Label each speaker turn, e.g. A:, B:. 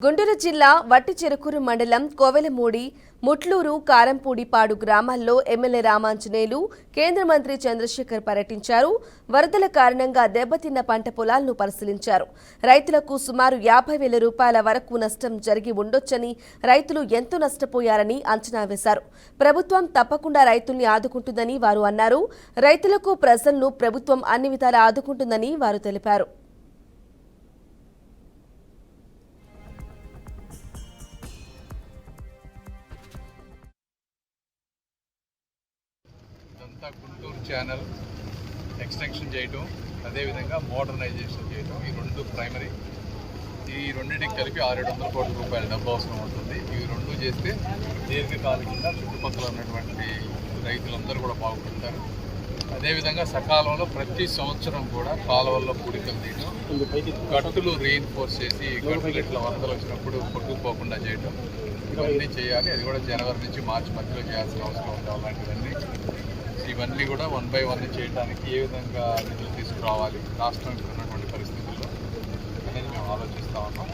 A: గుంటూరు జిల్లా వట్టిచెరుకూరు మండలం కోవెలమూడి ముట్లూరు కారంపూడిపాడు గ్రామాల్లో ఎమ్మెల్యే రామాంజనేయులు కేంద్ర మంత్రి చంద్రశేఖర్ పర్యటించారు. వరదల కారణంగా దెబ్బతిన్న పంట పొలాలను పరిశీలించారు. రైతులకు సుమారు 50,000 రూపాయల వరకు నష్టం జరిగి ఉండొచ్చని, రైతులు ఎంతో నష్టపోయారని అంచనా వేశారు. ప్రభుత్వం తప్పకుండా రైతుల్ని ఆదుకుంటుందని వారు అన్నారు. రైతులకు ప్రజలను ప్రభుత్వం అన్ని విధాలా ఆదుకుంటుందని వారు తెలిపారు.
B: గుంటూరు ఛానల్ ఎక్స్టెన్షన్ చేయటం, అదేవిధంగా మోడర్నైజేషన్ చేయటం, ఈ రెండు ప్రైమరీ. ఈ రెండింటికి కలిపి 600 కోట్ల రూపాయల డబ్బు అవసరం అవుతుంది. ఇవి రెండు చేస్తే దీర్ఘకాలికంగా చుట్టుపక్కల ఉన్నటువంటి రైతులందరూ కూడా బాగుపడతారు. అదేవిధంగా సకాలంలో ప్రతి సంవత్సరం కూడా కాలువల్లో పూడికలు తీయడం, గట్టులు రీఇన్ఫోర్స్ చేసి గట్టులు ఇట్లా వరదలు వచ్చినప్పుడు కొట్టుకుపోకుండా చేయడం, ఇవన్నీ చేయాలి. అది కూడా జనవరి నుంచి మార్చి మధ్యలో చేయాల్సిన అవసరం ఉంది. అలాంటివన్నీ ఇవన్నీ కూడా 1 by 1 చేయడానికి ఏ విధంగా నిధులు తీసుకురావాలి రాష్ట్రం ఉన్నటువంటి పరిస్థితుల్లో అనేది మేము ఆలోచిస్తూ ఉన్నాం.